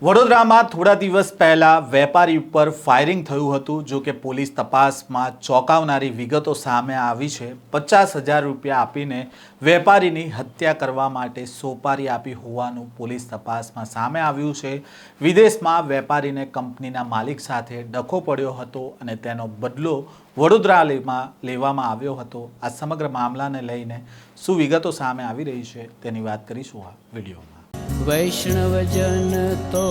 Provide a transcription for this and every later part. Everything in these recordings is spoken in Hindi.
વડોદરામાં થોડા દિવસ પહેલા વેપારી ઉપર ફાયરિંગ થયું હતું। જો કે પોલીસ તપાસમાં ચોંકાવનારી વિગતો સામે આવી છે। 50,000 રૂપિયા આપીને વેપારીની હત્યા કરવા માટે સોપારી આપી હોવાનું પોલીસ તપાસમાં સામે આવ્યું છે। વિદેશમાં વેપારીને કંપનીના માલિક સાથે ડખો પડ્યો હતો અને તેનો બદલો વડોદરામાં લેવામાં આવ્યો હતો। આ સમગ્ર મામલાને લઈને શું વિગતો સામે આવી રહી છે તેની વાત કરીશું આ વિડીયોમાં। વૈષ્ણવજન તો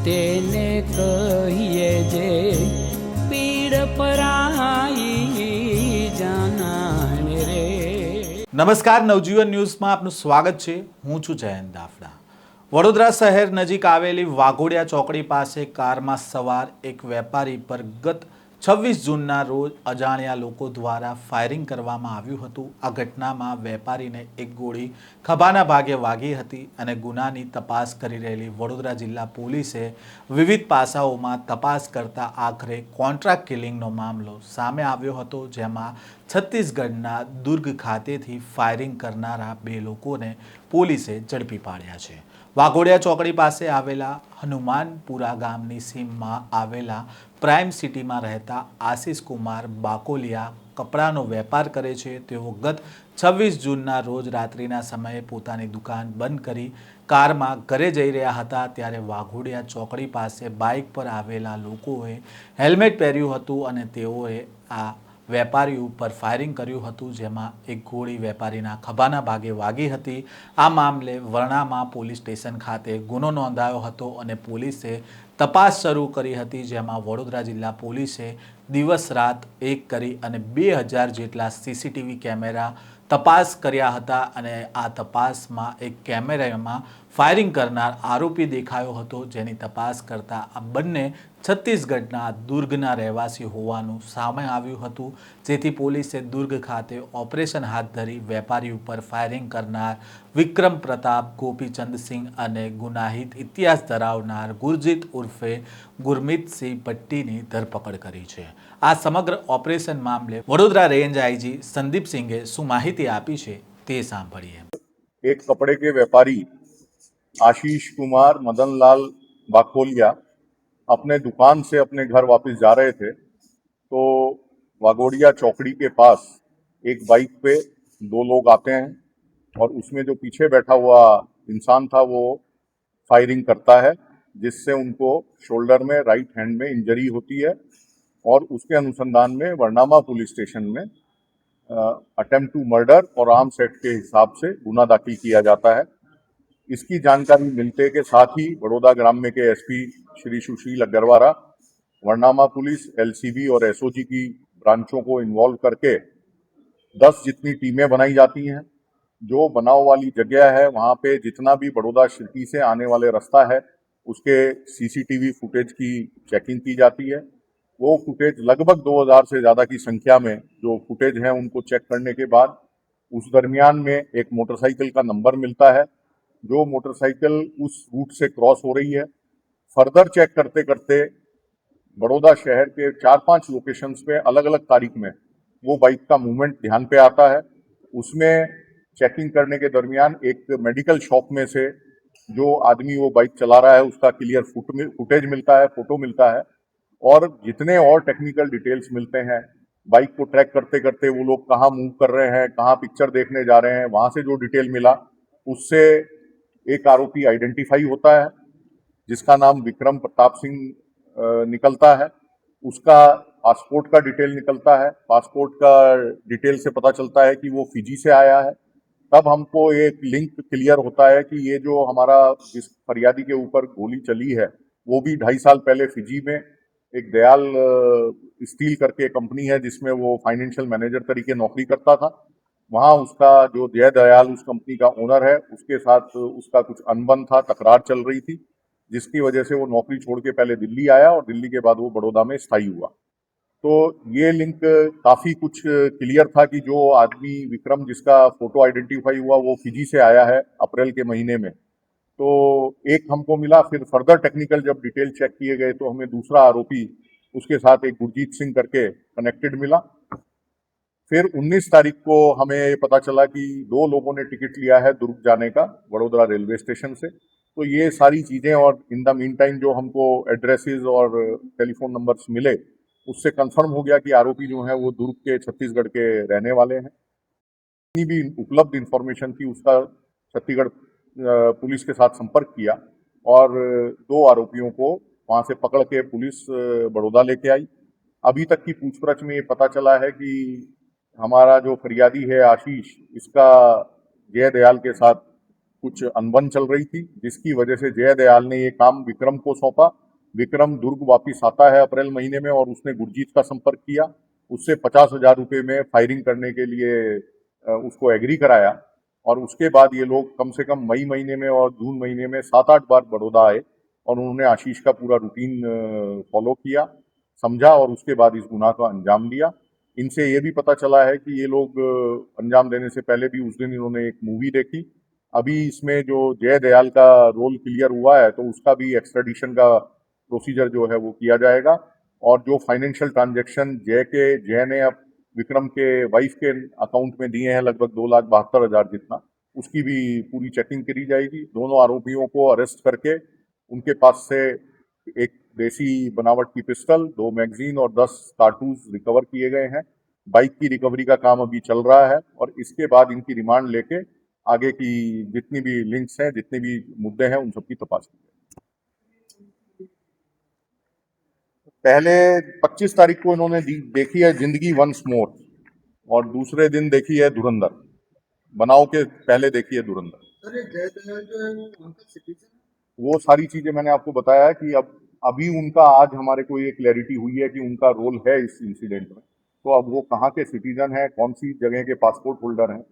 તેને કહીએ જે પીડ પરાઈ જાનાને રે। નમસ્કાર, નવજીવન ન્યૂઝમાં આપનું સ્વાગત છે। હું છું જયંત દાફડા। વડોદરા શહેર નજીક આવેલી વાઘોડિયા ચોકડી પાસે કારમાં સવાર એક વેપારી પર ગત 26 જૂનના રોજ અજાણ્યા લોકો દ્વારા ફાયરિંગ કરવામાં આવ્યું હતું। આ ઘટનામાં વેપારીને એક ગોળી ખભાના ભાગે વાગી હતી અને ગુનાની તપાસ કરી રહેલી વડોદરા જિલ્લા પોલીસે વિવિધ પાસાઓમાં તપાસ કરતા આખરે કોન્ટ્રાક્ટ કિલિંગનો મામલો સામે આવ્યો હતો, જેમાં છત્તીસગઢના દુર્ગ ખાતેથી ફાયરિંગ કરનારા 2 લોકોને પોલીસે ઝડપી પાડ્યા છે। વાઘોડિયા ચોકડી પાસે આવેલા હનુમાનપુરા ગામની સીમમાં આવેલા પ્રાઇમ સિટીમાં રહેતા આશિષ કુમાર બાકોલિયા કપડાનો વેપાર કરે છે। તેઓ ગત 26 જૂનના રોજ રાત્રિના સમયે પોતાની દુકાન બંધ કરી કારમાં ઘરે જઈ રહ્યા હતા, ત્યારે વાઘોડિયા ચોકડી પાસે બાઇક પર આવેલા લોકોએ હેલ્મેટ પહેર્યું હતું અને તેઓએ આ વેપારી ઉપર ફાયરિંગ કર્યું હતું, જેમાં એક ગોળી વેપારીના ખભાના ભાગે વાગી હતી। આ મામલે વરણામા પોલીસ સ્ટેશન ખાતે ગુનો નોંધાયો હતો અને પોલીસે તપાસ શરૂ કરી હતી, જેમાં વડોદરા જિલ્લા પોલીસે દિવસ રાત એક કરી અને 2000 જેટલા સીસીટીવી કેમેરા તપાસ કર્યા હતા અને આ તપાસમાં એક કેમેરામાં ફાયરિંગ કરનાર આરોપી દેખાયો હતો, જેની તપાસ કરતા આ બંને છત્તીસગઢના દુર્ગના રહેવાસી હોવાનું સામે આવ્યું હતું, જેથી પોલીસે દુર્ગ ખાતે ઓપરેશન હાથ ધરી વેપારી ઉપર ફાયરિંગ કરનાર વિક્રમ પ્રતાપ ગોપીચંદસિંહ અને ગુનાહિત ઇતિહાસ ધરાવનાર ગુરજીત ઉર્ફે ગુરમીતસિંહ ભટ્ટીની ધરપકડ કરી છે। આ સમગ્ર ઓપરેશન મામલે વડોદરા રેન્જ આઈજી સંદીપસિંહે શું માહિતી આપી છે તે સાંભળીએ। एक कपड़े के व्यापारी आशीष कुमार मदनलाल बाकोलिया अपने दुकान से अपने घर वापस जा रहे थे, तो वागोड़िया चौकड़ी के पास एक बाइक पे 2 लोग आते हैं और उसमें जो पीछे बैठा हुआ इंसान था वो फायरिंग करता है, जिससे उनको शोल्डर में राइट हैंड में इंजरी होती है और उसके अनुसंधान में वरनामा पुलिस स्टेशन में अटेम्प्ट टू मर्डर और आर्म्स एक्ट के हिसाब से गुना दाखिल किया जाता है। इसकी जानकारी मिलते के साथ ही बड़ौदा ग्राम्य के SP Shri Sushil Agarwal वरनामा police, LCB और एसओजी की ब्रांचों को इन्वॉल्व करके 10 जितनी टीमें बनाई जाती हैं। जो बनाव वाली जगह है वहाँ पे जितना भी बड़ौदा सिटी से आने वाले रास्ता है उसके सीसीटीवी फुटेज की चेकिंग की जाती है। वो फुटेज लगभग 2000 से ज़्यादा की संख्या में जो फुटेज हैं उनको चेक करने के बाद उस दरमियान में एक मोटरसाइकिल का नंबर मिलता है। जो मोटरसाइकिल उस रूट से क्रॉस हो रही है, फर्दर चेक करते करते बड़ौदा शहर के 4-5 लोकेशंस पे अलग अलग तारीख में वो बाइक का मूवमेंट ध्यान पे आता है। उसमें चेकिंग करने के दरमियान एक मेडिकल शॉप में से जो आदमी वो बाइक चला रहा है उसका क्लियर फुटेज मिलता है, फोटो मिलता है और जितने और टेक्निकल डिटेल्स मिलते हैं। बाइक को ट्रैक करते करते वो लोग कहाँ मूव कर रहे हैं, कहाँ पिक्चर देखने जा रहे हैं, वहाँ से जो डिटेल मिला उससे एक आरोपी आइडेंटिफाई होता है जिसका नाम विक्रम प्रताप सिंह निकलता है। उसका पासपोर्ट का डिटेल निकलता है। पासपोर्ट का डिटेल से पता चलता है कि वो फिजी से आया है। तब हमको एक लिंक क्लियर होता है कि ये जो हमारा जिस फरियादी के ऊपर गोली चली है वो भी 2.5 साल पहले फिजी में एक दयाल स्टील करके कंपनी है जिसमें वो फाइनेंशियल मैनेजर तरीके नौकरी करता था। वहाँ उसका जो जय दयाल उस कंपनी का ओनर है उसके साथ उसका कुछ अनबन था, तकरार चल रही थी, जिसकी वजह से वो नौकरी छोड़ के पहले दिल्ली आया और दिल्ली के बाद वो बड़ौदा में स्थायी हुआ। तो ये लिंक काफ़ी कुछ क्लियर था कि जो आदमी विक्रम जिसका फोटो आइडेंटिफाई हुआ वो फिजी से आया है अप्रैल के महीने में। तो एक हमको मिला, फिर फर्दर टेक्निकल जब डिटेल चेक किए गए तो हमें दूसरा आरोपी उसके साथ एक गुरजीत सिंह करके कनेक्टेड मिला। फिर 19 तारीख को हमें पता चला कि 2 लोगों ने टिकट लिया है दुर्ग जाने का वडोदरा रेलवे स्टेशन से। तो ये सारी चीज़ें, और इन द मीन टाइम जो हमको एड्रेसेस और टेलीफोन नंबर्स मिले, उससे कंफर्म हो गया कि आरोपी जो है वो दुर्ग के छत्तीसगढ़ के रहने वाले हैं। जितनी भी उपलब्ध इंफॉर्मेशन थी उसका छत्तीसगढ़ पुलिस के साथ संपर्क किया और 2 आरोपियों को वहां से पकड़ के पुलिस बड़ौदा लेके आई। अभी तक की पूछपरछ में ये पता चला है कि हमारा जो फरियादी है आशीष, इसका जय दयाल के साथ कुछ अनबन चल रही थी, जिसकी वजह से जय दयाल ने ये काम विक्रम को सौंपा। विक्रम दुर्ग वापिस आता है अप्रैल महीने में और उसने गुरजीत का संपर्क किया, उससे 50,000 रुपये में फायरिंग करने के लिए उसको एग्री कराया और उसके बाद ये लोग कम से कम मई महीने में और जून महीने में 7-8 बार बड़ौदा आए और उन्होंने आशीष का पूरा रूटीन फॉलो किया, समझा और उसके बाद इस गुनाह का अंजाम दिया। इनसे ये भी पता चला है कि ये लोग अंजाम देने से पहले भी उस दिन इन्होंने एक मूवी देखी। अभी इसमें जो जय दयाल का रोल क्लियर हुआ है तो उसका भी एक्स्ट्राडिशन का प्रोसीजर जो है वो किया जाएगा और जो फाइनेंशियल ट्रांजैक्शन जय ने अब विक्रम के वाइफ के अकाउंट में दिए हैं लगभग 2,72,000 जितना, उसकी भी पूरी चेकिंग करी जाएगी। दोनों आरोपियों को अरेस्ट करके उनके पास से एक देसी बनावट की पिस्टल, 2 मैगजीन और 10 कारतूस रिकवर किए गए हैं। बाइक की रिकवरी का काम अभी चल रहा है और इसके बाद इनकी रिमांड लेके आगे की जितनी भी लिंक्स हैं, जितने भी मुद्दे हैं, उन सबकी तपास की जाएगी। पहले 25 तारीख को इन्होंने देखी है जिंदगी वंस मोर और दूसरे दिन देखी है धुरंधर। बनाव के पहले देखी है धुरंधर। सर, ये जय दयाल जो है वो वहाँ का सिटीजन है? वो सारी चीजें मैंने आपको बताया कि अभी उनका आज हमारे को ये क्लैरिटी हुई है कि उनका रोल है इस इंसिडेंट में। तो अब वो कहाँ के सिटीजन है, कौन सी जगह के पासपोर्ट होल्डर हैं,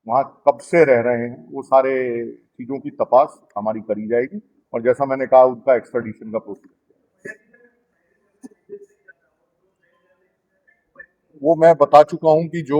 वहाँ कब से रह रहे हैं, वो सारे चीज़ों की तपास हमारी करी जाएगी और जैसा मैंने कहा उनका एक्स्ट्राडिशन का प्रोसीजर वो मैं बता चुका हूं कि जो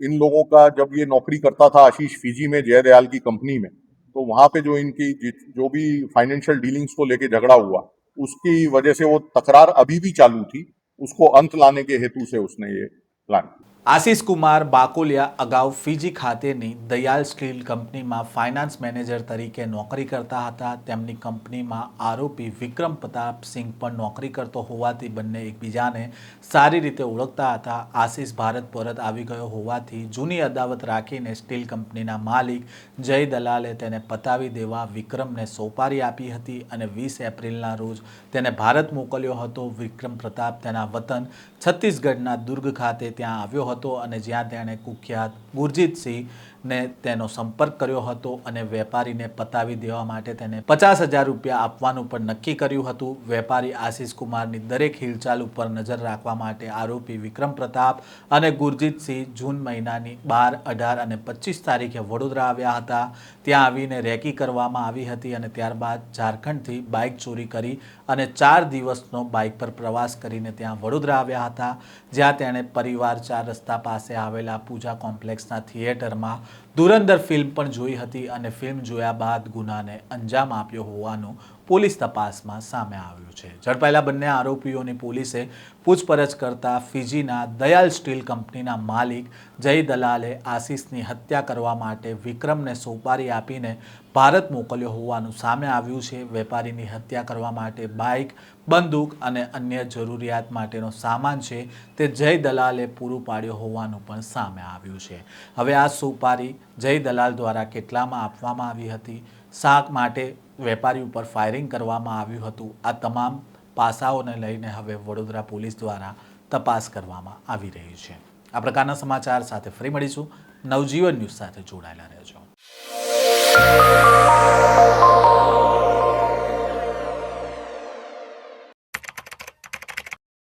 इन लोगों का जब ये नौकरी करता था आशीष फिजी में जय दयाल की कंपनी में, तो वहां पे जो इनकी जो भी फाइनेंशियल डीलिंग्स को लेके झगड़ा हुआ उसकी वजह से वो तकरार अभी भी चालू थी, उसको अंत लाने के हेतु से उसने ये प्लान किया। આશિષ કુમાર બાકોલિયા અગાઉ ફિજી ખાતેની દયાલ સ્ટીલ કંપનીમાં ફાઇનાન્સ મેનેજર તરીકે નોકરી કરતા હતા. તેમની કંપનીમાં આરોપી વિક્રમ પ્રતાપસિંહ પણ નોકરી કરતો હોવાથી બંને એકબીજાને સારી રીતે ઓળખતા હતા. આશિષ ભારત પરત આવી ગયો હોવાથી જૂની અદાવત રાખીને સ્ટીલ કંપનીના માલિક જય દલાલે તેને પતાવી દેવા વિક્રમને સોપારી આપી હતી અને 20 એપ્રિલના રોજ તેને ભારત મોકલ્યો હતો. વિક્રમ પ્રતાપ તેના વતન છત્તીસગઢના દુર્ગ ખાતે ત્યાં આવ્યો હતો અને જ્યાં તેણે કુખ્યાત ગુરજીતસિંહને તેનો સંપર્ક કર્યો હતો અને વેપારીને પતાવી દેવા માટે તેને 50,000 રૂપિયા આપવાનું પણ નક્કી કર્યું હતું. વેપારી આશિષ કુમારની દરેક હિલચાલ ઉપર નજર રાખવા માટે આરોપી વિક્રમ પ્રતાપ અને ગુરજીતસિંહ જૂન મહિનાની 12, 18 અને 25 તારીખે વડોદરા આવ્યા હતા. ત્યાં આવીને રેકી કરવામાં આવી હતી અને ત્યારબાદ ઝારખંડથી બાઇક ચોરી કરી અને 4 દિવસનો બાઇક પર પ્રવાસ કરીને ત્યાં વડોદરા આવ્યા હતા, જ્યાં તેણે પરિવાર 4 રસ્તા પાસે આવેલા પૂજા કોમ્પ્લેક્સના થિયેટરમાં ધુરંધર ફિલ્મ પણ જોઈ હતી અને ફિલ્મ જોયા બાદ ગુનાને અંજામ આપ્યો હોવાનું પોલીસ તપાસમાં સામે આવ્યું છે. ઝડપાયેલા બંને આરોપીઓની પોલીસે પૂછપરછ કરતા ફિજીના દયાલ સ્ટીલ કંપનીના માલિક જય દલાલે આશિષની હત્યા કરવા માટે વિક્રમને સોપારી આપીને ભારત મોકલ્યો હોવાનું સામે આવ્યું છે. વેપારીની હત્યા કરવા માટે બાઇક, બંદૂક અને અન્ય જરૂરિયાત માટેનો સામાન છે તે જય દલાલે પૂરું પાડ્યો હોવાનું પણ સામે આવ્યું છે. હવે આ સોપારી જય દલાલ દ્વારા કેટલામાં આપવામાં આવી હતી, શા માટે વેપારી ઉપર ફાયરિંગ કરવામાં આવ્યું હતું, આ તમામ પાસાઓને લઈને હવે વડોદરા પોલીસ દ્વારા તપાસ કરવામાં આવી રહી છે. આ પ્રકારના સમાચાર સાથે ફરી મળીશું. નવજીવન ન્યૂઝ સાથે જોડાયેલા રહેજો.